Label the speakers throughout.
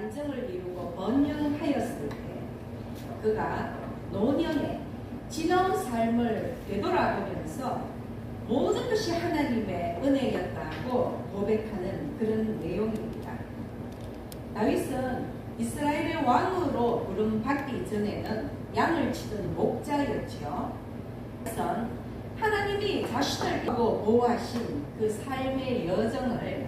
Speaker 1: 반정을 이루고 번영하였을 때 그가 노년에 지나온 삶을 되돌아보면서 모든 것이 하나님의 은혜였다고 고백하는 그런 내용입니다. 다윗은 이스라엘의 왕으로 부름받기 전에는 양을 치던 목자였지요. 그래서 하나님이 자신을 두고 보호하신 그 삶의 여정을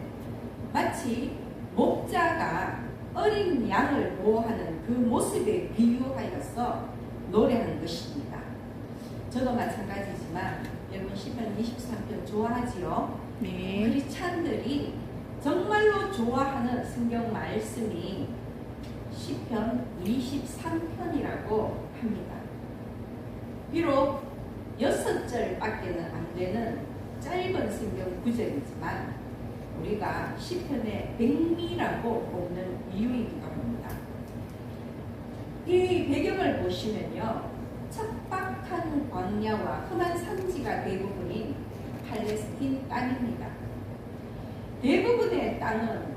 Speaker 1: 마치 목자가 어린 양을 보호하는 그 모습에 비유하여서 노래하는 것입니다. 저도 마찬가지지만 여러분 시편 23편 좋아하지요?
Speaker 2: 네.
Speaker 1: 크리스찬들이 정말로 좋아하는 성경 말씀이 시편 23편이라고 합니다. 비록 6절밖에는 안 되는 짧은 성경 구절이지만 우리가 시편의 백미라고 뽑는 이유이기도 합니다. 이 배경을 보시면요, 척박한 광야와 험한 산지가 대부분인 팔레스틴 땅입니다. 대부분의 땅은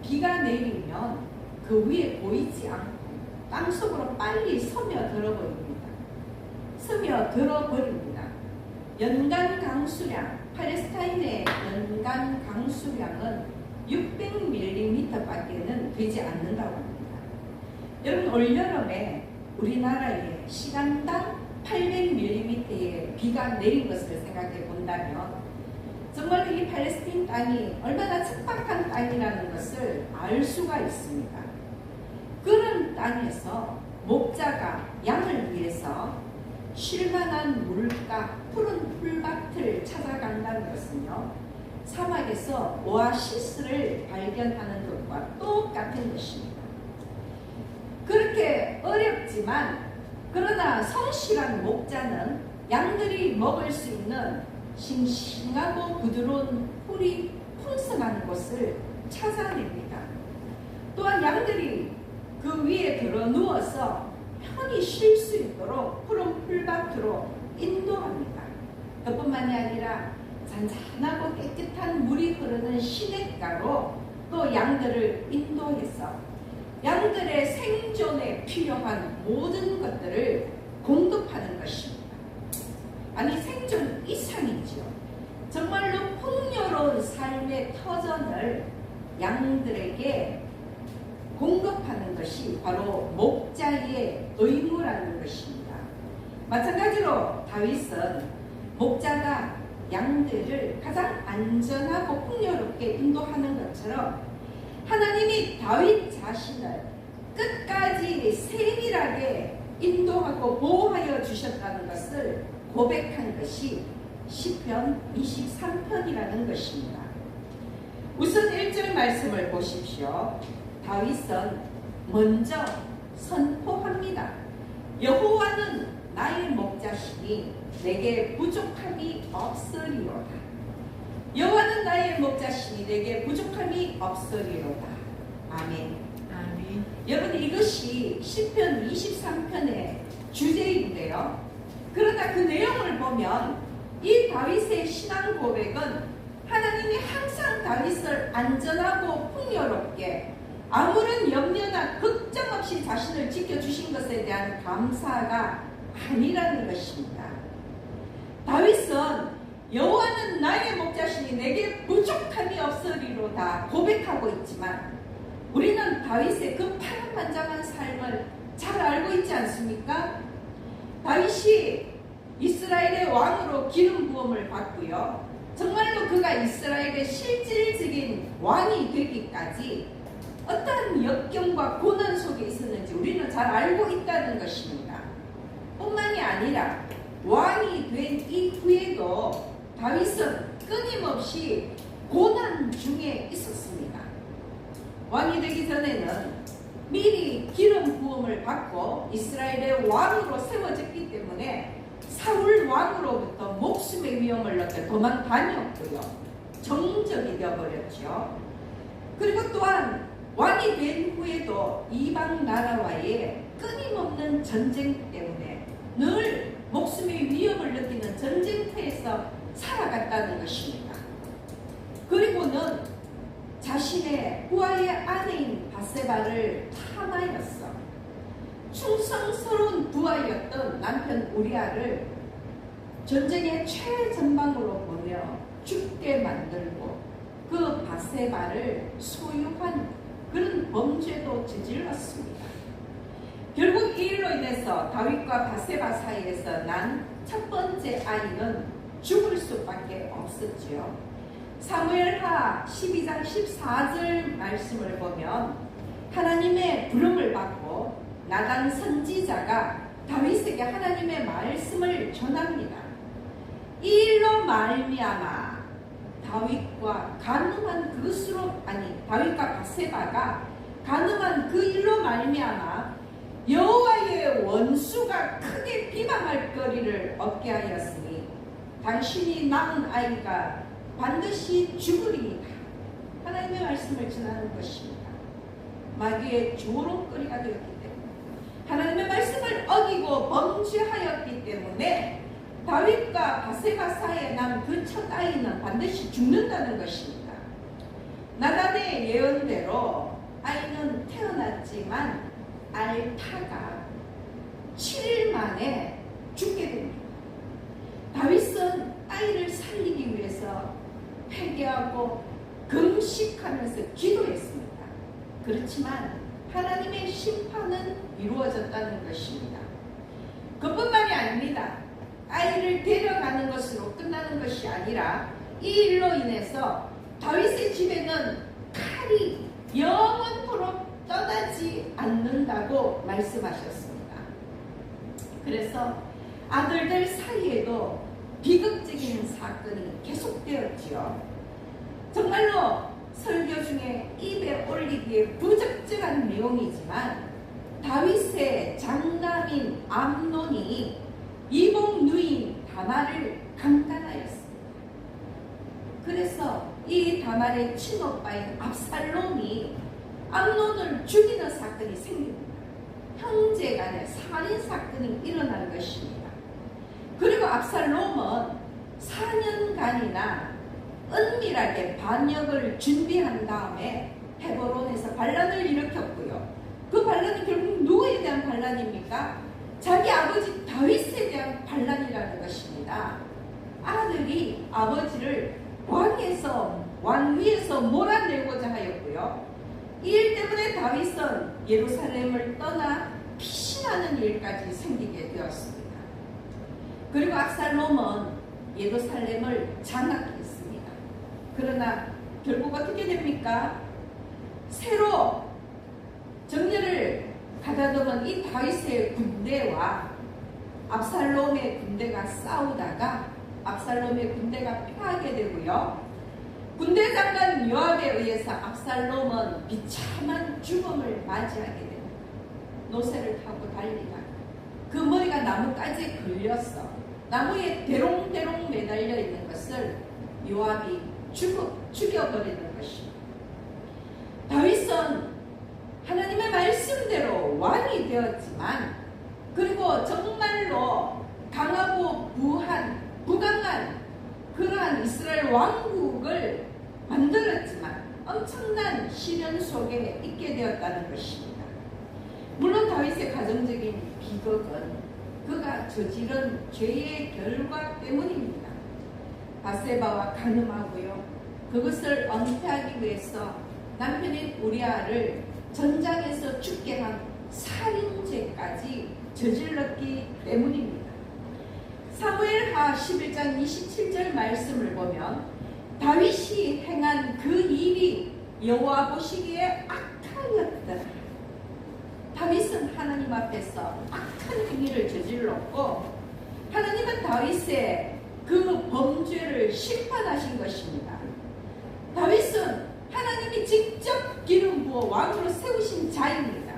Speaker 1: 비가 내리면 그 위에 보이지 않고 땅속으로 빨리 스며들어버립니다. 연간 강수량, 팔레스타인의 연간 강수량은 600mm밖에는 되지 않는다고 합니다. 여러분, 올여름에 우리나라에 시간당 800mm의 비가 내린 것을 생각해 본다면 정말 이 팔레스틴 땅이 얼마나 척박한 땅이라는 것을 알 수가 있습니다. 그런 땅에서 목자가 양을 위해서 쉴만한 물가, 푸른 풀밭을 찾아간다는 것은요, 사막에서 오아시스를 발견하는 것과 똑같은 것입니다. 그렇게 어렵지만 그러나 성실한 목자는 양들이 먹을 수 있는 싱싱하고 부드러운 풀이 풍성한 곳을 찾아냅니다. 또한 양들이 그 위에 들어 누워서 편히 쉴 수 있도록 푸른 풀밭으로 인도합니다. 그뿐만이 아니라 잔잔하고 깨끗한 물이 흐르는 시냇가로 또 양들을 인도해서 양들의 생존에 필요한 모든 것들을 공급하는 것입니다. 아니, 생존 이상이지요. 정말로 풍요로운 삶의 터전을 양들에게 공급하는 것이 바로 목자의 의무라는 것입니다. 마찬가지로 다윗은 목자가 양들을 가장 안전하고 풍요롭게 인도하는 것처럼 하나님이 다윗 자신을 끝까지 세밀하게 인도하고 보호하여 주셨다는 것을 고백한 것이 시편 23편이라는 것입니다. 우선 1절 말씀을 보십시오. 다윗은 먼저 선포합니다. 여호와는 나의 목자시니 내게 부족함이 없으리로다. 여호와는 나의 목자시니 내게 부족함이 없으리로다. 아멘.
Speaker 2: 아멘.
Speaker 1: 여러분, 이것이 시편 23편의 주제인데요. 그러나 그 내용을 보면 이 다윗의 신앙 고백은 하나님이 항상 다윗을 안전하고 풍요롭게 아무런 염려나 걱정 없이 자신을 지켜주신 것에 대한 감사가 아니라는 것입니다. 다윗은 여호와는 나의 목자시니 내게 부족함이 없으리로다 고백하고 있지만 우리는 다윗의 그 파란만장한 삶을 잘 알고 있지 않습니까? 다윗이 이스라엘의 왕으로 기름 부음을 받고요, 정말로 그가 이스라엘의 실질적인 왕이 되기까지 어떠한 역경과 고난 속에 있었는지 우리는 잘 알고 있다는 것입니다. 뿐만이 아니라 왕이 된 이후에도 다윗은 끊임없이 고난 중에 있었습니다. 왕이 되기 전에는 미리 기름 부음을 받고 이스라엘의 왕으로 세워졌기 때문에 사울 왕으로부터 목숨의 위험을 느껴 도망 다녔고요, 정적이 되어버렸죠. 그리고 또한 왕이 된 후에도 이방 나라와의 끊임없는 전쟁 때문에 늘 목숨의 위험을 느끼는 전쟁터에서 살아갔다는 것입니다. 그리고는 자신의 자신의 부하의 아내인 바세바를 탐하였어. 충성스러운 부하였던 남편 우리아를 전쟁의 최전방으로 보내어 죽게 만들고 그 바세바를 소유한 그런 범죄도 저질렀습니다. 결국 이 일로 인해서 다윗과 바세바 사이에서 난 첫 번째 아이는 죽을 수밖에 없었지요. 사무엘하 12장 14절 말씀을 보면 하나님의 부름을 받고 나단 선지자가 다윗에게 하나님의 말씀을 전합니다. 이 일로 말미암아 다윗과 바세바가 간음한 그 일로 말미암아 여호와의 원수가 크게 비방할 거리를 얻게 하였으니 당신이 낳은 아이가 반드시 죽으리이다. 하나님의 말씀을 전하는 것입니다. 마귀의 조롱거리가 되었기 때문에 하나님의 말씀을 어기고 범죄하였기 때문에 다윗과 바세바 사이에 난 그 첫 아이는 반드시 죽는다는 것입니다. 나단의 예언대로 아이는 태어났지만 알타가 7일 만에 죽게 됩니다. 다윗은 아이를 살리기 위해서 회개하고 금식하면서 기도했습니다. 그렇지만 하나님의 심판은 이루어졌다는 것입니다. 그뿐만이 아닙니다. 아이를 데려가는 것으로 끝나는 것이 아니라 이 일로 인해서 다윗의 집에는 칼이 영원토록 떠나지 않는다고 말씀하셨습니다. 그래서 아들들 사이에도 비극적인 사건이 계속되었지요. 정말로 설교 중에 입에 올리기에 부적절한 내용이지만 다윗의 장남인 암논이 이복 누인 다말을 강간하였습니다. 그래서 이 다말의 친오빠인 압살롬이 암논을 죽이는 사건이 생깁니다. 형제간의 살인 사건이 일어난 것입니다. 그리고 압살롬은 4년간이나 은밀하게 반역을 준비한 다음에 헤브론에서 반란을 일으켰고요. 그 반란은 결국 누구에 대한 반란입니까? 자기 아버지 다윗에 대한 반란이라는 것입니다. 아들이 아버지를 왕 위에서 몰아내고자 하였고요. 이 일 때문에 다윗은 예루살렘을 떠나 피신하는 일까지 생기게 되었습니다. 그리고 압살롬은 예루살렘을 장악했습니다. 그러나 결국 어떻게 됩니까? 새로 정렬을 가다듬은 이 다윗의 군대와 압살롬의 군대가 싸우다가 압살롬의 군대가 패하게 되고요. 군대 장관 요압에 의해서 압살롬은 비참한 죽음을 맞이하게 됩니다. 노새를 타고 달리다가 그 머리가 나무까지 걸렸어. 나무에 대롱대롱 매달려 있는 것을 요압이 죽여버리는 것입니다. 다윗은 하나님의 말씀대로 왕이 되었지만 그리고 정말로 강하고 부강한 그러한 이스라엘 왕국을 만들었지만 엄청난 시련 속에 있게 되었다는 것입니다. 물론 다윗의 가정적인 비극은 그가 저지른 죄의 결과 때문입니다. 바세바와 간음하고요. 그것을 은폐하기 위해서 남편인 우리아를 전장에서 죽게 한 살인죄까지 저질렀기 때문입니다. 사무엘하 11장 27절 말씀을 보면 다윗이 행한 그 일이 여호와 보시기에 악하였더라. 다윗은 하나님 앞에서 악한 행위를 저질렀고 하나님은 다윗의 그 범죄를 심판하신 것입니다. 다윗은 하나님이 직접 기름 부어 왕으로 세우신 자입니다.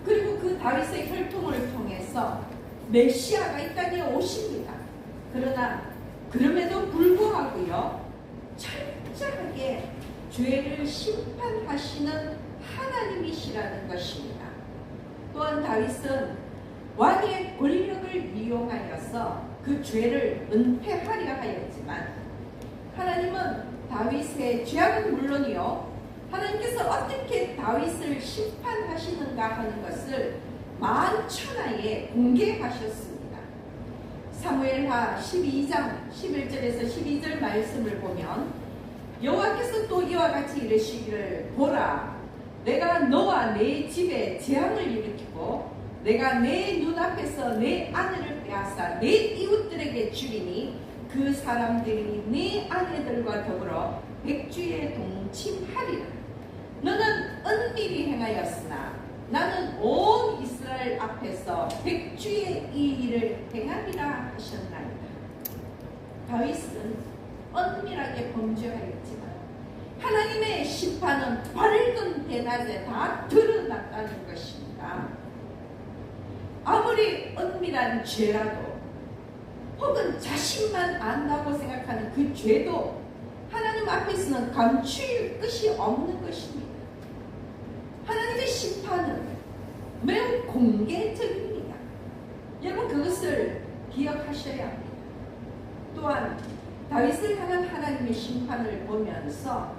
Speaker 1: 그리고 그 다윗의 혈통을 통해서 메시아가 이 땅에 오십니다. 그러나 그럼에도 불구하고요, 철저하게 죄를 심판하시는 하나님이시라는 것입니다. 또한 다윗은 왕의 권력을 이용하여서 그 죄를 은폐하려 하였지만 하나님은 다윗의 죄악은 물론이요, 하나님 어떻게 다윗을 심판하시는가 하는 것을 만천하에 공개하셨습니다. 사무엘하 12장 11절에서 12절 말씀을 보면 여호와께서 또 이와 같이 이르시기를 보라 내가 너와 내 집에 재앙을 일으키고 내가 내 눈앞에서 내 아내를 빼앗아 내 이웃들에게 주리니 그 사람들이 네 아내들과 더불어 백주에 동침하리라. 너는 은밀히 행하였으나 나는 온 이스라엘 앞에서 백주의 이 일을 행하리라 하셨나이다. 다윗은 은밀하게 범죄하였지만 하나님의 심판은 밝은 대낮에 다 드러났다는 것입니다. 아무리 은밀한 죄라도 혹은 자신만 안다고 생각하는 그 죄도 하나님 앞에서는 감출 것이 없는 것입니다. 하나님의 심판은 매우 공개적입니다. 여러분 그것을 기억하셔야 합니다. 또한 다윗을 향한 하나님의 심판을 보면서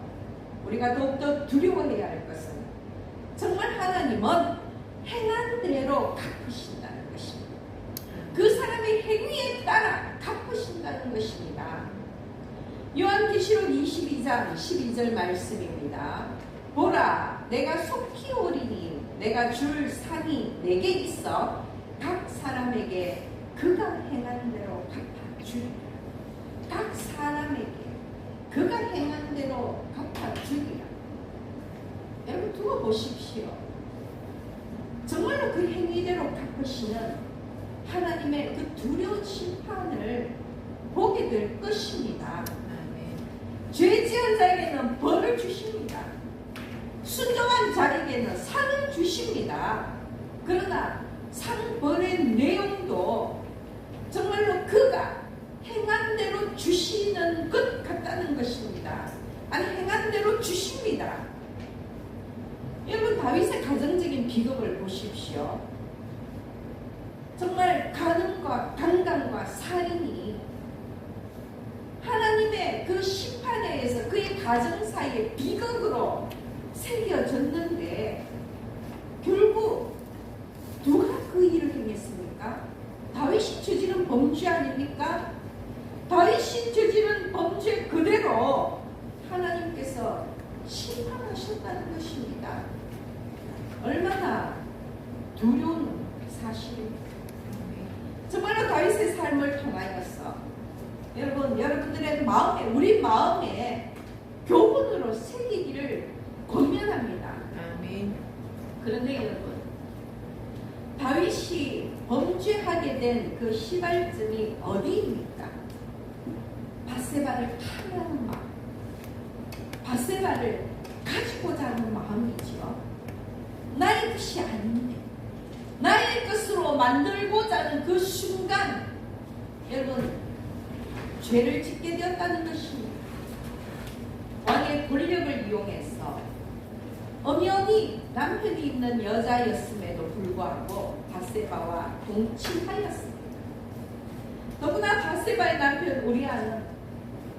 Speaker 1: 우리가 더욱더 두려워해야 할 것은 정말 하나님은 행한 대로 갚으신다는 것입니다. 그 사람의 행위에 따라 갚으신다는 것입니다. 요한계시록 22장 12절 말씀입니다. 보라 내가 속히 오리니 내가 줄 상이 내게 있어 각 사람에게 그가 행한 대로 갚아주리라. 각 사람에게 그가 행한 대로 갚아주리라. 여러분 두고 보십시오. 정말로 그 행위대로 갚으시는 하나님의 그 두려운 심판을 보게 될 것입니다. 죄 지은 자에게는 벌을 주십니다. 순종한 자에게는 상을 주십니다. 그러나 상 벌의 내용도 정말로 그가 행한 대로 주시는 것 같다는 것입니다. 아니 행한 대로 주십니다. 여러분 다윗의 가정적인 비극을 보십시오. 정말 간음과 강간과 살인이 하나님의 그 심판에 의해서 그의 가정 사이에 비극으로 새겨졌는데 결국 누가 그 일을 행했습니까? 다윗이 저지른 범죄 아닙니까? 다윗이 저지른 범죄 그대로 하나님께서 심판하셨다는 것입니다. 얼마나 두려운 사실입니다. 정말로 다윗의 삶을 통하여서 여러분들의 마음에 우리 마음에 교훈으로 새기기를 권면합니다. 아멘. 그런데 여러분 다윗이 범죄하게 된 그 시발점이 어디입니까? 밧세바를 탐하는 마음, 밧세바를 가지고자 하는 마음이지요. 나의 것이 아닌데 나의 것으로 만들고자 하는 그 순간 여러분 죄를 짓게 되었다는 것입니다. 왕의 권력을 이용해서 엄연히 남편이 있는 여자였음에도 불구하고 밧세바와 동침하였습니다. 더구나 밧세바의 남편 우리아는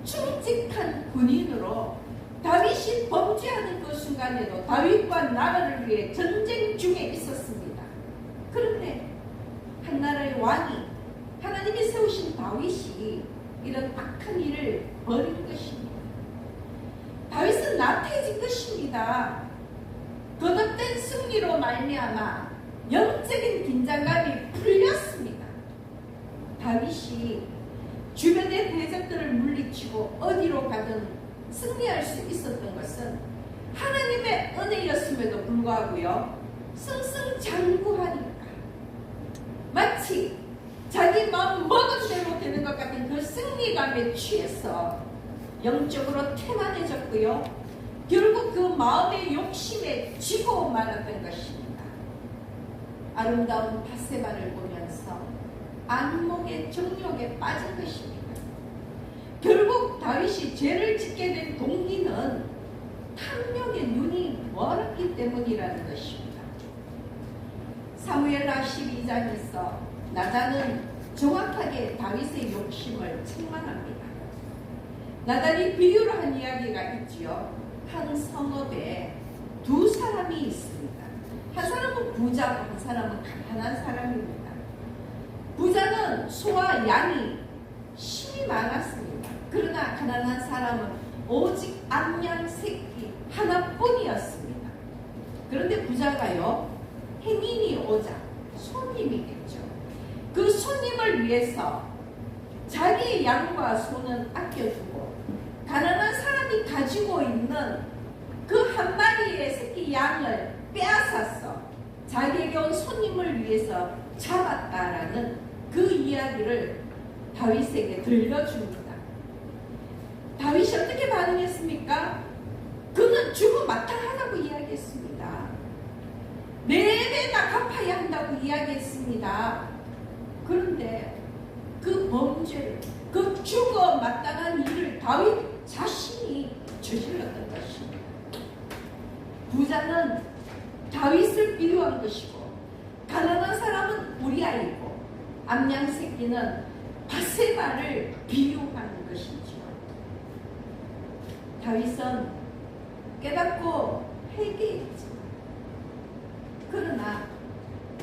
Speaker 1: 충직한 군인으로 다윗이 범죄하는 그 순간에도 다윗과 나라를 위해 전쟁 중에 있었습니다. 그런데 한 나라의 왕이 하나님이 세우신 다윗이 이런 악한 일을 벌인 것입니다. 다윗은 나태해진 것입니다. 거듭된 승리로 말미암아 영적인 긴장감이 풀렸습니다. 다윗이 주변의 대적들을 물리치고 어디로 가든 승리할 수 있었던 것은 하나님의 은혜였음에도 불구하고요 승승장구하니까 마치 자기 마음 먹은 대로 되는 것 같은 그 승리감에 취해서 영적으로 태만해졌고요 결국 그 마음의 욕심에 지고 말았던 것입니다. 아름다운 밧세바를 보면서 안목의 정욕에 빠진 것입니다. 결국 다윗이 죄를 짓게 된 동기는 탐욕의 눈이 멀었기 때문이라는 것입니다. 사무엘하 12장에서 나단은 정확하게 다윗의 욕심을 책망합니다. 나단이 비유로 한 이야기가 있지요. 한 성읍에 두 사람이 있습니다. 한 사람은 부자고 한 사람은 가난한 사람입니다. 부자는 소와 양이 힘이 많았습니다. 그러나 가난한 사람은 오직 암양 새끼 하나뿐이었습니다. 그런데 부자가요, 행인이 오자, 손님이겠죠. 그 손님을 위해서 자기의 양과 소는 아껴두고 가난한 사람이 가지고 있는 그 한 마리의 새끼 양을 빼앗아서 자기에게 온 손님을 위해서 잡았다라는 그 이야기를 다윗에게 들려줍니다. 다윗이 어떻게 반응했습니까? 그는 죽음 마땅하다고 이야기했습니다. 4배나 갚아야 한다고 이야기했습니다. 그런데 그 범죄를, 그 죽음 마땅한 일을 다윗 자신이 저질렀던 것입니다. 부자는 다윗을 비유한 것이고 가난한 사람은 우리아이고 암양 새끼는 바세바를 비유하는 것이지요. 다윗은 깨닫고 회개했지. 그러나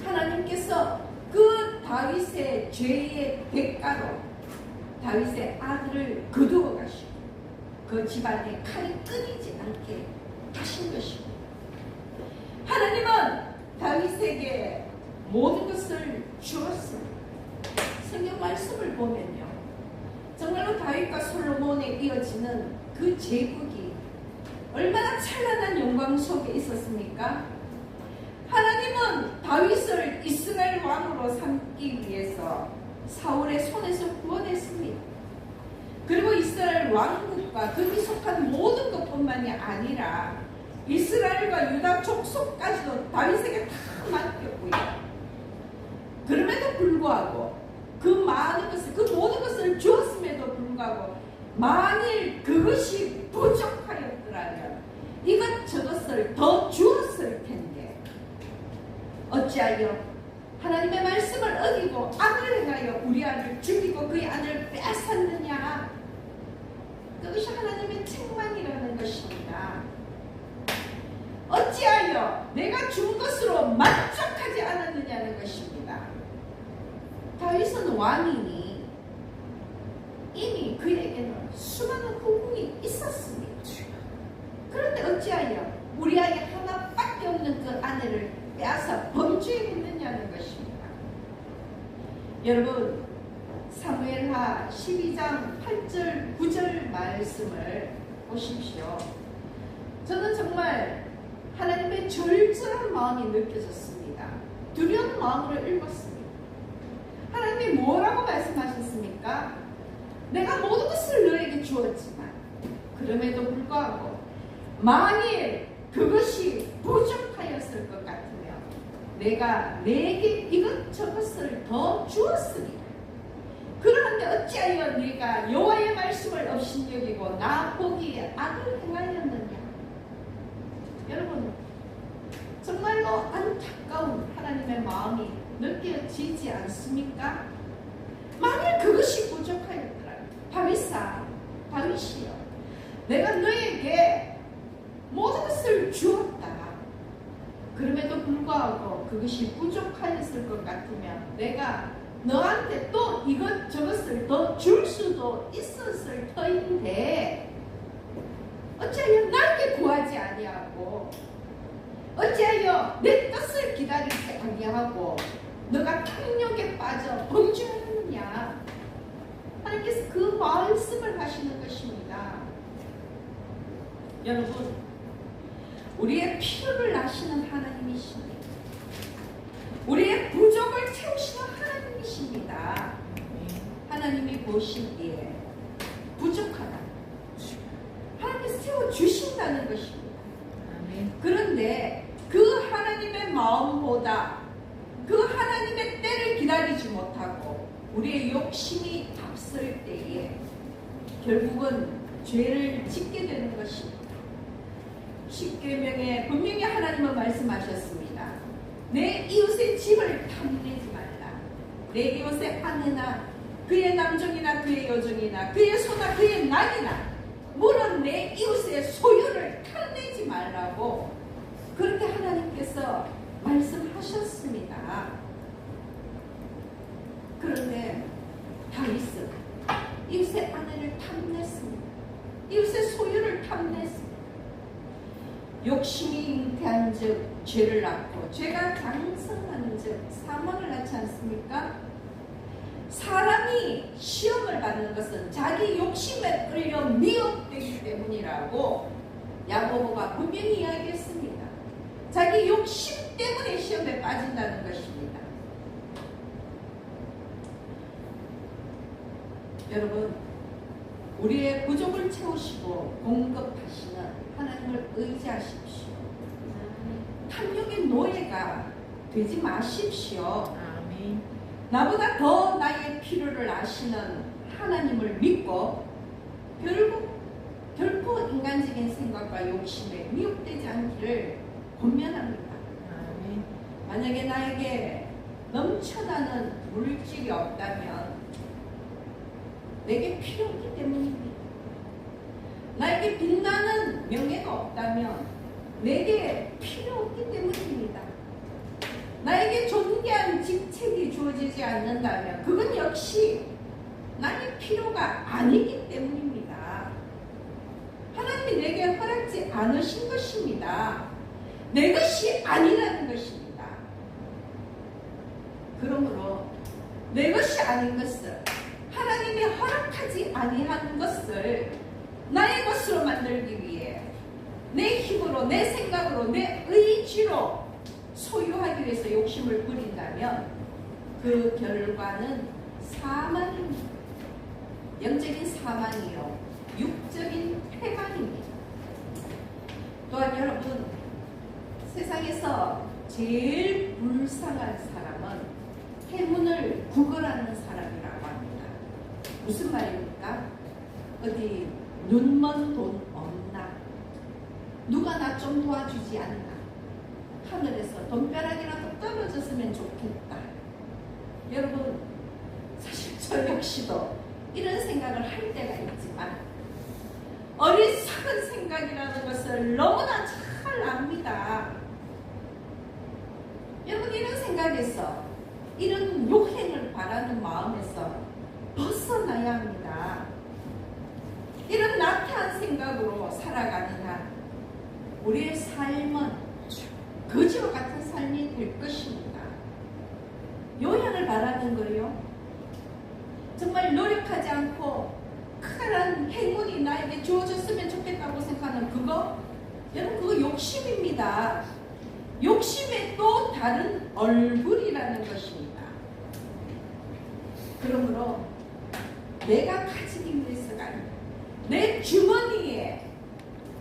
Speaker 1: 하나님께서 그 다윗의 죄의 대가로 다윗의 아들을 거두어 가시고 그 집안에 칼이 끊이지 않게 하신 것입니다. 하나님은 다윗에게 모든 것을 주었습니다. 성경 말씀을 보면요, 정말로 다윗과 솔로몬에 이어지는 그 제국이 얼마나 찬란한 영광 속에 있었습니까? 하나님은 다윗을 이스라엘 왕으로 삼기 위해서 사울의 손에서 구원했습니다. 그리고 이스라엘 왕국과 거기 속한 모든 것뿐만이 아니라 이스라엘과 유다 족속까지도 다윗에게 다 맡겼고요. 그럼에도 불구하고 그 많은 것을, 그 모든 것을 주었음에도 불구하고 만일 그것이 부족하였더라면 이것저것을 더 주었을 텐데 어찌하여 하나님의 말씀을 어기고 악을 행하여 우리 아들을 죽이고 그의 아들을 빼앗았느냐? 그것이 하나님의 책망이라는 것입니다. 어찌하여 내가 준 것으로 만족하지 않았느냐는 것입니다. 다윗은 왕이니 이미 그에게는 수많은 후궁이 있었습니다. 그런데 어찌하여 우리 아이 하나밖에 없는 그 아내를 빼앗아 범죄했느냐는 것입니다. 여러분, 사무엘하 12장 8절 9절 말씀을 보십시오. 저는 정말 하나님의 절절한 마음이 느껴졌습니다. 두려운 마음으로 읽었습니다. 하나님이 뭐라고 말씀하셨습니까? 내가 모든 것을 너에게 주었지만 그럼에도 불구하고 만일 그것이 부족하였을 것 같으면 내가 내게 이것저것을 더 주었으니 그러한데 어찌하여 네가 여호와의 말씀을 업신여기고 나 보기에 악을 행하였느냐? 여러분, 정말로 안타까운 하나님의 마음이 느껴지지 않습니까? 만일 그것이 부족하였더라면 다윗이여, 내가 너에게 모든 것을 주었다. 그럼에도 불구하고 그것이 부족하였을 것 같으면 내가 너한테 또 이것저것을 더 줄 수도 있었을 터인데 어찌하여 나에게 구하지 아니하고 어찌하여 내 뜻을 기다리지 아니하고 너가 탕욕에 빠져 범죄하느냐? 하나님께서 그 말씀을 하시는 것입니다. 여러분, 우리의 필요를 아시는 하나님이십니다. 우리의 부족을 채우시는 하나님이십니다. 하나님이 보시기에 부족하다, 하나님께서 채워주신다는 것입니다. 그런데 그 하나님의 마음보다 그 하나님의 때를 기다리지 못하고 우리의 욕심이 앞설 때에 결국은 죄를 짓게 되는 것입니다. 십계명에 분명히 하나님은 말씀하셨습니다. 내 이웃의 집을 탐내지 말라. 내 이웃의 아내나 그의 남종이나 그의 여종이나 그의 소나 그의 낙이나 물은 내 이웃의 소유를 탐내지 말라고 그렇게 하나님 욕심이 잉태한 즉 죄를 낳고 죄가 장성하는 즉 사망을 낳지 않습니까? 사람이 시험을 받는 것은 자기 욕심에 끌려 미혹되기 때문이라고 야고보가 분명히 이야기했습니다. 자기 욕심 때문에 시험에 빠진다는 것입니다. 여러분, 우리의 부족을 채우시고 공급하시는 하나님을 의지하십시오. 탐욕의 노예가 되지 마십시오. 나보다 더 나의 필요를 아시는 하나님을 믿고 결코 인간적인 생각과 욕심에 미혹되지 않기를 권면합니다. 만약에 나에게 넘쳐나는 물질이 없다면 내게 필요 없기 때문입니다. 나에게 빛나는 명예가 없다면 내게 필요 없기 때문입니다. 나에게 존귀한 직책이 주어지지 않는다면 그건 역시 나의 필요가 아니기 때문입니다. 하나님이 내게 허락지 않으신 것입니다. 내 것이 아니라는 것입니다. 그러므로 내 것이 아닌 것을, 하나님이 허락하지 아니한 것을 나의 것으로 만들기 위해 내 힘으로, 내 생각으로, 내 의지로 소유하기 위해서 욕심을 부린다면 그 결과는 사망입니다. 영적인 사망이요, 육적인 폐망입니다. 또한 여러분, 세상에서 제일 불쌍한 사람은 해문을 구걸하는 사람이라고 합니다. 무슨 말입니까? 어디 눈먼 돈 없나? 누가 나 좀 도와주지 않나? 하늘에서 돈벼락이라도 떨어졌으면 좋겠다. 여러분, 사실 저 역시도 이런 생각을 할 때가 있지만 어리석은 생각이라는 것을 너무나 잘 압니다. 여러분, 이런 생각에서, 이런 욕행을 바라는 마음에서 벗어나야 합니다. 이런 나태한 생각으로 살아가는 한 우리의 삶은 거지와 같은 삶이 될 것입니다. 요양을 바라는 거요, 정말 노력하지 않고 커다란 행운이 나에게 주어졌으면 좋겠다고 생각하는 그거, 여러분, 그거 욕심입니다. 욕심의 또 다른 얼굴이라는 것입니다. 그러므로 내가 가지기 위해서가 아니라, 내 주머니에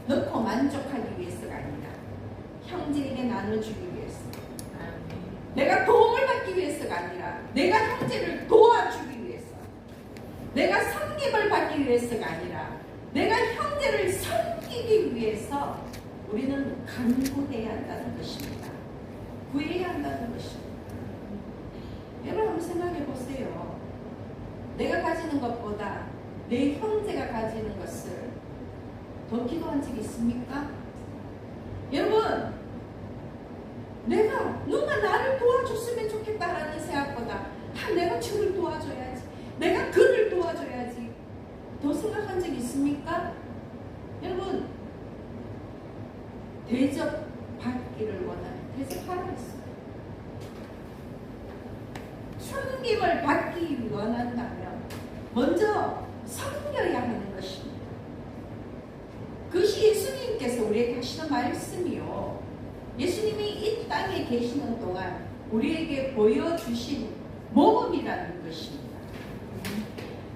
Speaker 1: 넣고 만족하기 위해서가 아니라 형제에게 나눠주기 위해서, 내가 도움을 받기 위해서가 아니라 내가 형제를 도와주기 위해서, 내가 섬김을 받기 위해서가 아니라 내가 형제를 섬기기 위해서 우리는 간구해야 한다는 것입니다. 구해야 한다는 것입니다. 여러분, 한번 생각해 보세요. 내가 가지는 것보다 내 형제가 가지는 것을 더 기도한 적이 있습니까? 여러분, 누가 나를 도와줬으면 좋겠다라는 생각보다 내가 저를 도와줘야지, 내가 그를 도와줘야지 더 생각한 적이 있습니까? 여러분, 대접받기를 원하는 대접하라 했어요. 섬김을 받기 원한다면 먼저 섬겨야 하는 것입니다. 그것이 예수님께서 우리에게 하시는 말씀이요, 예수님이 이 땅에 계시는 동안 우리에게 보여주신 모범이라는 것입니다.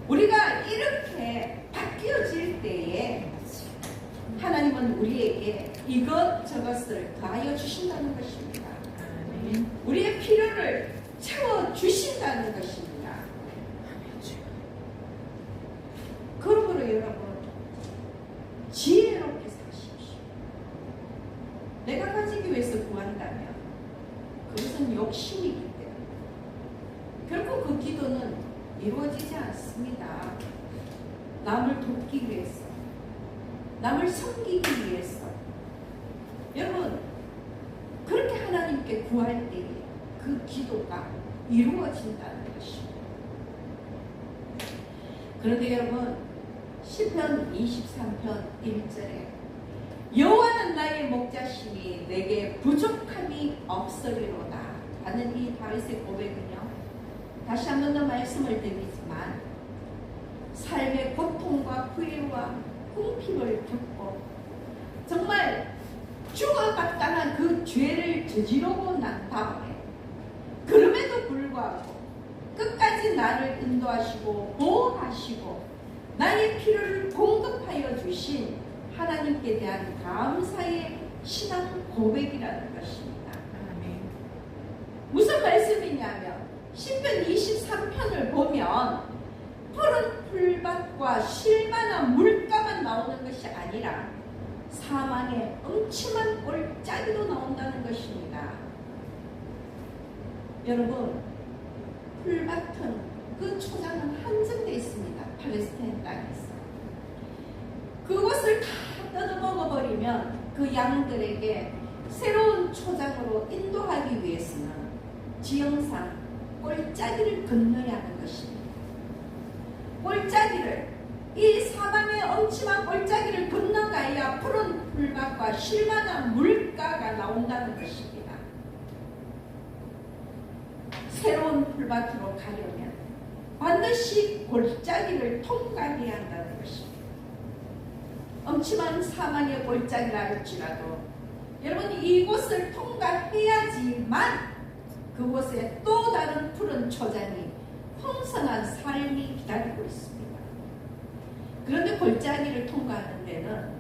Speaker 1: 우리가 이렇게 바뀌어질 때에 하나님은 우리에게 이것저것을 더하여 주신다는 것입니다. 우리의 필요를 채워주신다는 것입니다. 그러므로 여러분, 지혜롭게 사십시오. 내가 가지기 위해서 구한다면 그것은 욕심이기 때문에 결국 그 기도는 이루어지지 않습니다. 남을 돕기 위해서, 남을 섬기기 위해서. 여러분, 그렇게 하나님께 구할 때에 그 기도가 이루어진다는 것입니다. 그런데 여러분, 시편 23편 1절에 여호와는 많은 나의 목자심이 내게 부족함이 없으리로다 하는 이 다윗의 고백은요, 다시 한 번 더 말씀을 드리지만 삶의 고통과 후회와 궁핍을 겪고 정말 죽어마땅한 그 죄를 저지르고 난 다음에 그럼에도 불구하고 끝까지 나를 인도하시고 보호하시고 나의 필요를 공급하여 주신 하나님께 대한 감사의 신앙 고백이라는 것입니다. 무슨 말씀이냐면 시편 23편을 보면 푸른 풀밭과 쉴만한 물가만 나오는 것이 아니라 사망의 음침한 골짜기도 나온다는 것입니다. 여러분, 풀밭은 그 초장은 한정되어 있습니다. 팔레스타인 땅에서. 그것을 다 뜯어먹어버리면 그 양들에게 새로운 초장으로 인도하기 위해서는 지형상 골짜기를 건너야 하는 것입니다. 골짜기를, 이 사방의 엄침한 골짜기를 건너가야 푸른 풀밭과 쉴만한 물가가 나온다는 것입니다. 새로운 풀밭으로 가려면 반드시 골짜기를 통과해야 한다는 것입니다. 엄침한 사망의 골짜기라 할지라도 여러분이 이곳을 통과해야지만 그곳에 또 다른 푸른 초장이 풍성한 삶이 기다리고 있습니다. 그런데 골짜기를 통과하는 데는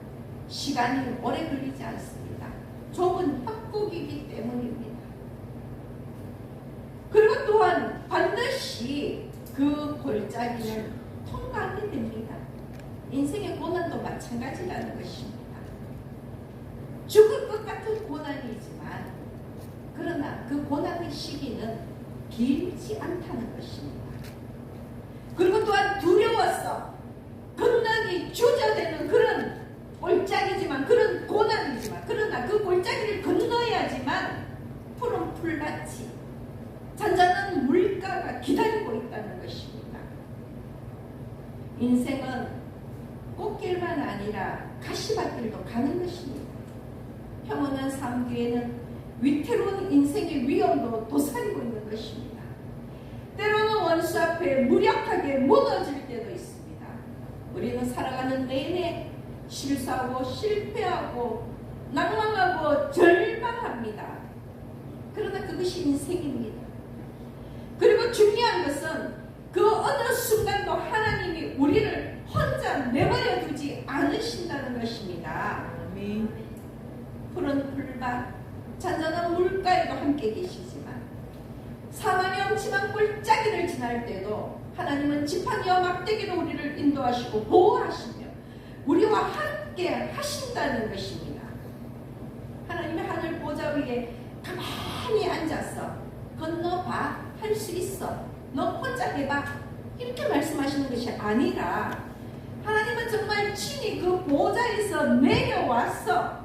Speaker 1: 시간이 오래 걸리지 않습니다. 좁은 협곡이기 때문입니다. 그리고 또한 반드시 그 골짜기를 통과하게 됩니다. 인생의 고난도 마찬가지라는 것입니다. 죽을 것 같은 고난이지만 그러나 그 고난의 시기는 길지 않다는 것입니다. 그리고 또한 두려워서 건너기 주저되는 그런 골짜기지만, 그런 고난이지만, 그러나 그 골짜기를 건너야지만 푸른 풀밭이, 잔잔한 물가가 기다리고 있다는 것입니다. 인생은 꽃길만 아니라 가시밭길도 가는 것입니다. 평온한 삶 뒤에는 위태로운 인생의 위험도 도사리고 있는 것입니다. 때로는 원수 앞에 무력하게 무너질 때도 있습니다. 우리는 살아가는 내내 실수하고 실패하고 낭망하고 절망합니다. 그러나 그것이 인생입니다. 그리고 중요한 것은 그 어느 순간도 하나님이 우리를 혼자 내버려 두지 않으신다는 것입니다. 푸른 풀밭, 잔잔한 물가에도 함께 계시지만 사망의 엄침한 골짜기를 지날 때도 하나님은 지팡이와 막대기로 우리를 인도하시고 보호하시며 우리와 함께 하신다는 것입니다. 하나님의 하늘 보좌 위에 가만히 앉아서 건너봐, 할 수 있어, 너 혼자 해봐, 이렇게 말씀하시는 것이 아니라 하나님은 정말 친히 그 보좌에서 내려와서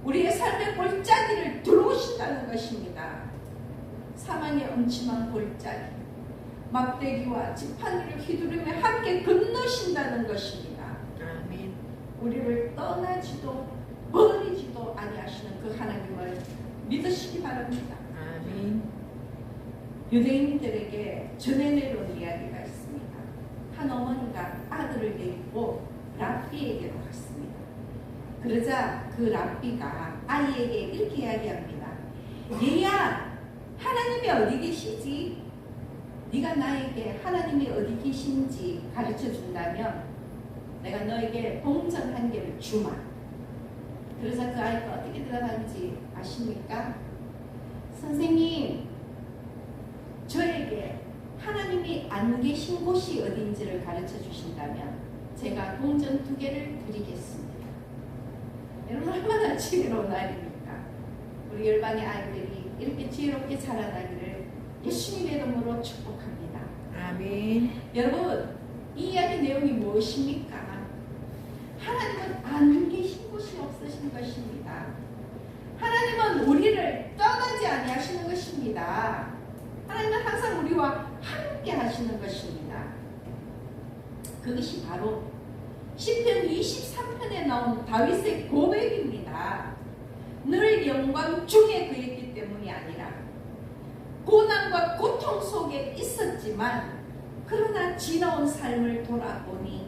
Speaker 1: 우리의 삶의 골짜기를 들어오신다는 것입니다. 사망의 엄침한 골짜기, 막대기와 지팡이를 휘두르며 함께 건너신다는 것입니다. 아멘. 우리를 떠나지도 버리지도 아니하시는 그 하나님을 믿으시기 바랍니다. 아멘. 유대인들에게 전해 내려온 이야기가 있습니다. 한 어머니가 아들을 데리고 랍비에게로 갔습니다. 그러자 그 랍비가 아이에게 이렇게 이야기합니다. 얘야, 하나님이 어디 계시지? 네가 나에게 하나님이 어디 계신지 가르쳐 준다면 내가 너에게 동전 한 개를 주마. 그래서 그 아이가 어떻게 대답하는지 아십니까? 선생님, 저에게 하나님이 안 계신 곳이 어딘지를 가르쳐 주신다면 제가 동전 2개를 드리겠습니다. 여러분, 얼마나 지혜로운 아이입니까? 우리 열방의 아이들이 이렇게 지혜롭게 자라나기를 예수님의 이름으로 축복합니다. 아멘. 여러분, 이 이야기 내용이 무엇입니까? 하나님은 안 계신 곳이 없으신 것입니다. 하나님은 우리를 떠나지 아니하시는 것입니다. 하나님은 항상 우리와 함께 하시는 것입니다. 그것이 바로 시편 23편에 나온 다윗의 고백입니다. 늘 영광 중에 그랬기 때문이 아니라 고난과 고통 속에 있었지만 그러나 지나온 삶을 돌아보니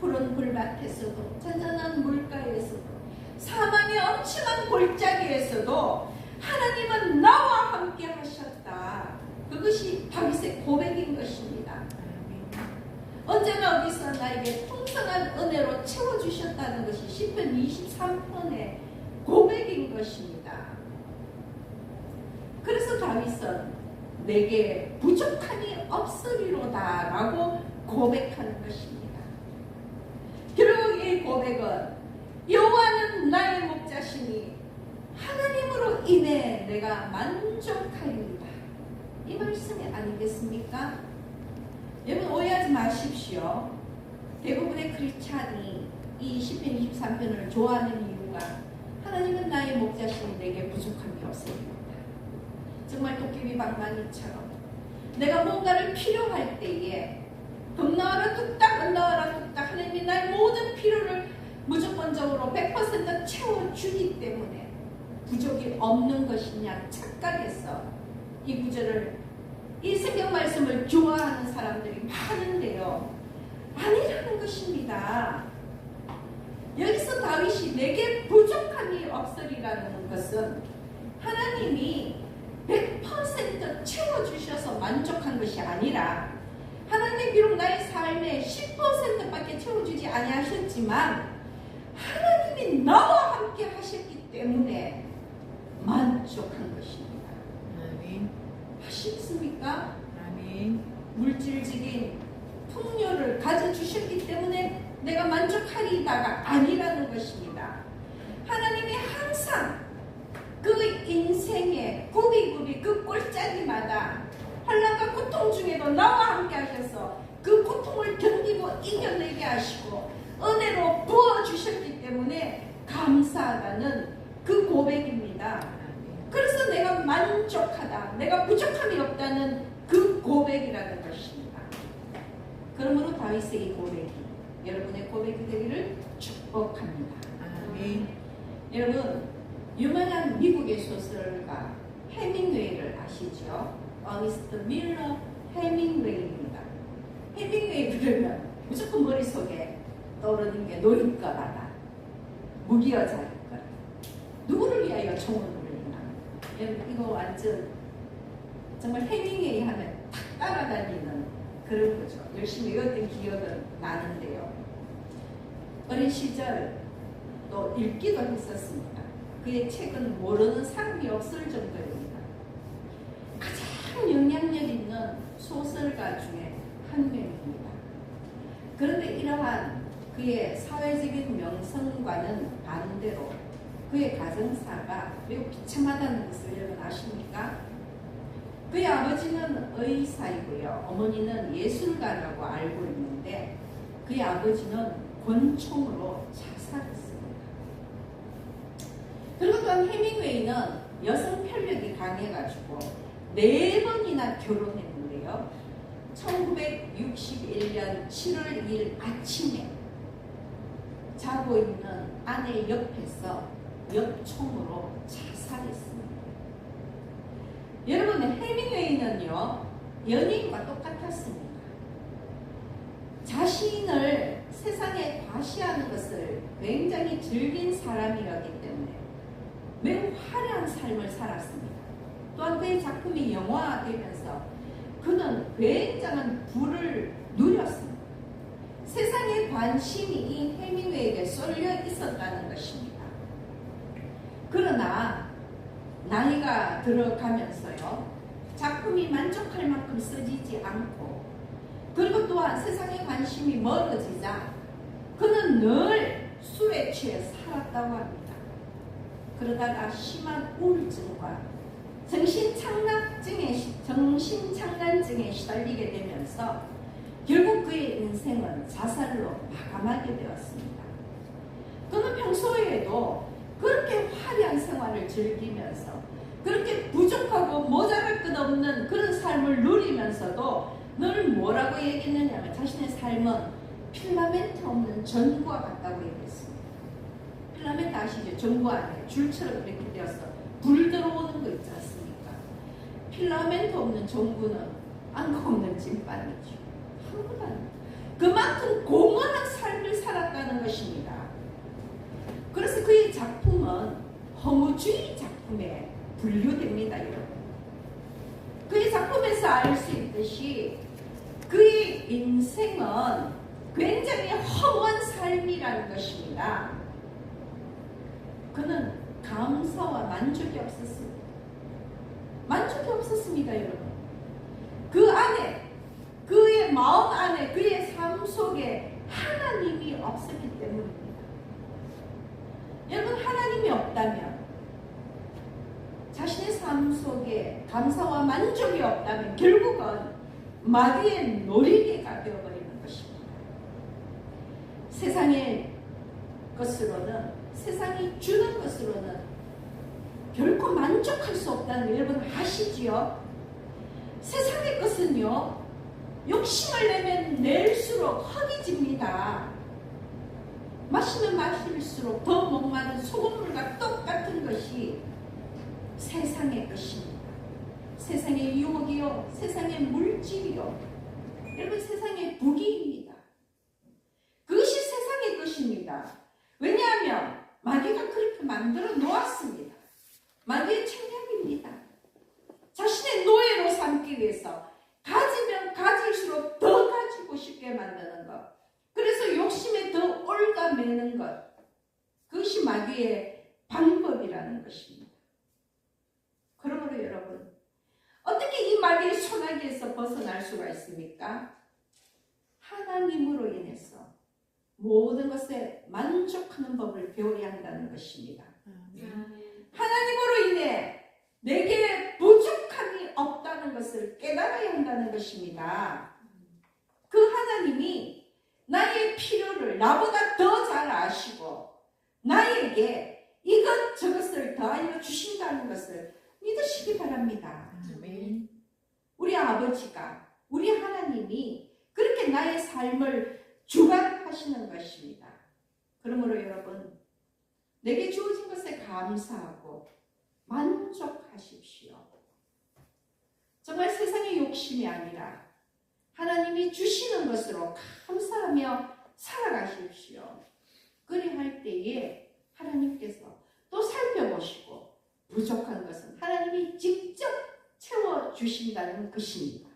Speaker 1: 푸른 불밭에서도 잔잔한 물가에서도 사망의 엄청난 골짜기에서도 하나님은 나와 함께 하셨다. 그것이 다윗의 고백인 것입니다. 언제나 어디서 나에게 풍성한 은혜로 채워주셨다는 것이 시편 23편의 고백인 것입니다. 그래서 다윗은 내게 부족함이 없으리로다 라고 고백하는 것입니다. 결국 이 고백은 여호와는 나의 목자시니 하나님으로 인해 내가 만족하리이다. 이 말씀이 아니겠습니까? 여러분 오해하지 마십시오. 대부분의 크리스찬이 이 시편 23편을 좋아하는 이유가 하나님은 나의 목자시니 내게 부족함이 없습니다. 정말 도깨비 방망이처럼 내가 뭔가를 필요할 때에 덤나와라 뚝딱 덤나와라 뚝딱 하나님이 나의 모든 필요를 무조건적으로 100% 채워주기 때문에 부족이 없는 것이냐 착각해서 이 구절을 이 성경 말씀을 좋아하는 사람들이 많은데요. 아니라는 것입니다. 여기서 다윗이 내게 부족함이 없으리라는 것은 하나님이 100% 채워주셔서 만족한 것이 아니라 하나님이 비록 나의 삶에 10%밖에 채워주지 아니하셨지만 하나님이 나와 함께 하셨기 때문에 만족한 것입니다.
Speaker 2: 아멘.
Speaker 1: 하십니까?
Speaker 2: 아멘.
Speaker 1: 물질적인 풍요를 가져주셨기 때문에 내가 만족하리다가 아니라는 것입니다. 하나님이 항상 그 인생의 굽이굽이 그 꼴짜기마다 환난과 고통 중에도 나와 함께 하셔서 그 고통을 견디고 이겨내게 하시고 은혜로 부어주셨기 때문에 감사하다는 그 고백입니다. 그래서 내가 만족하다, 내가 부족함이 없다는 그 고백이라는 것입니다. 그러므로 다윗의 이 고백이 여러분의 고백이 되기를 축복합니다.
Speaker 2: 아멘.
Speaker 1: 여러분 유명한 미국의 소설가 해밍웨이를 아시죠? 어니스트 밀러 해밍웨이입니다. 해밍웨이 그러면 무조건 머릿속에 떠오르는 게 노인과 바다, 무기여 자를 것. 누구를 위하여 총을 울리나? 여러분 이거 완전 정말 해밍웨이 하면 탁 따라다니는 그런 거죠. 열심히 읽었던 기억은 나는데요. 어린 시절 또 읽기도 했었습니다. 그의 책은 모르는 사람이 없을 정도입니다. 가장 영향력 있는 소설가 중에 한 명입니다. 그런데 이러한 그의 사회적인 명성과는 반대로 그의 가정사가 매우 비참하다는 것을 여러분 아십니까? 그의 아버지는 의사이고요. 어머니는 예술가라고 알고 있는데 그의 아버지는 권총으로 자살했습니다. 그리고 또한 해밍웨이는 여성 편력이 강해가지고 4번이나 결혼했는데요. 1961년 7월 2일 아침에 자고 있는 아내 옆에서 엽총으로 자살했습니다. 여러분 해밍웨이는요 연예인과 똑같았습니다. 자신을 세상에 과시하는 것을 굉장히 즐긴 사람이었기 때문에 매우 화려한 삶을 살았습니다. 또한 그의 작품이 영화화되면서 그는 굉장한 부를 누렸습니다. 세상의 관심이 이 해밍웨이에게 쏠려 있었다는 것입니다. 그러나 나이가 들어가면서요 작품이 만족할 만큼 써지지 않고 그리고 또한 세상의 관심이 멀어지자 그는 늘 술에 취해 살았다고 합니다. 그러다가 심한 우울증과 정신착란증에 시달리게 되면서 결국 그의 인생은 자살로 마감하게 되었습니다. 그는 평소에도 그렇게 화려한 생활을 즐기면서 그렇게 부족하고 모자랄 것 없는 그런 삶을 누리면서도 늘 뭐라고 얘기했느냐면 자신의 삶은 필라멘트 없는 전구와 같다고 얘기했습니다. 필라멘트 아시죠? 전구 안에 줄처럼 이렇게 되어서 불 들어오는 거 있지 않습니까? 필라멘트 없는 전구는 안개 없는 찐빵이죠. 아무것도 안 돼요. 그만큼 공허한 삶을 살았다는 것입니다. 그래서 그의 작품은 허무주의 작품에 분류됩니다, 여러분. 그의 작품에서 알 수 있듯이 그의 인생은 굉장히 허무한 삶이라는 것입니다. 그는 감사와 만족이 없었습니다. 만족이 없었습니다, 여러분. 그 안에, 그의 마음 안에, 그의 삶 속에 하나님이 없었기 때문입니다. 여러분, 하나님이 없다면, 자신의 삶 속에 감사와 만족이 없다면 결국은 마귀의 놀이개가 되어버리는 것입니다. 세상의 것으로는, 세상이 주는 것으로는 결코 만족할 수 없다는 거 여러분 아시지요? 세상의 것은요, 욕심을 내면 낼수록 허기집니다. 마시면 마실수록 더 목마른 소금물과 똑같은 것이 세상의 것입니다. 세상의 유혹이요, 세상의 물질이요, 여러분 세상의 부귀입니다. 그것이 세상의 것입니다. 왜냐하면 마귀가 그렇게 만들어 놓았습니다. 마귀의 책략입니다. 자신의 노예로 삼기 위해서 가지면 가질수록 더 가지고 싶게 만드는 것, 그래서 욕심에 더 올가매는 것, 그것이 마귀의 방법이라는 것입니다. 그러므로 여러분, 어떻게 이 마귀의 소나기에서 벗어날 수가 있습니까? 하나님으로 인해서 모든 것에 만족하는 법을 배워야 한다는 것입니다. 하나님으로 인해 내게 부족함이 없다는 것을 깨달아야 한다는 것입니다. 그 하나님이 나의 필요를 나보다 더 잘 아시고 나에게 이것저것을 더하여 주신다는 것을 믿으시기 바랍니다.
Speaker 2: 아멘.
Speaker 1: 우리 아버지가, 우리 하나님이 그렇게 나의 삶을 주관하시는 것입니다. 그러므로 여러분, 내게 주어진 것에 감사하고 만족하십시오. 정말 세상의 욕심이 아니라 하나님이 주시는 것으로 감사하며 살아가십시오. 그리할 때에 하나님께서 또 살펴보시고 부족한 것은 하나님이 직접 채워주신다는 것입니다.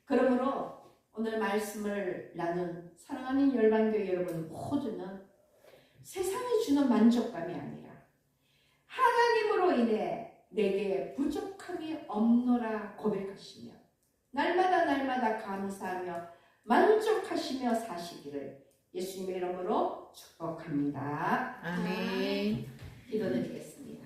Speaker 1: 그러므로 오늘 말씀을 나눈 사랑하는 열방교회 여러분 모두는 세상이 주는 만족감이 아니라 하나님으로 인해 내게 부족함이 없노라 고백하시며 날마다 날마다 감사하며 만족하시며 사시기를 예수님의 이름으로 축복합니다.
Speaker 2: 아멘.
Speaker 1: 기도드리겠습니다.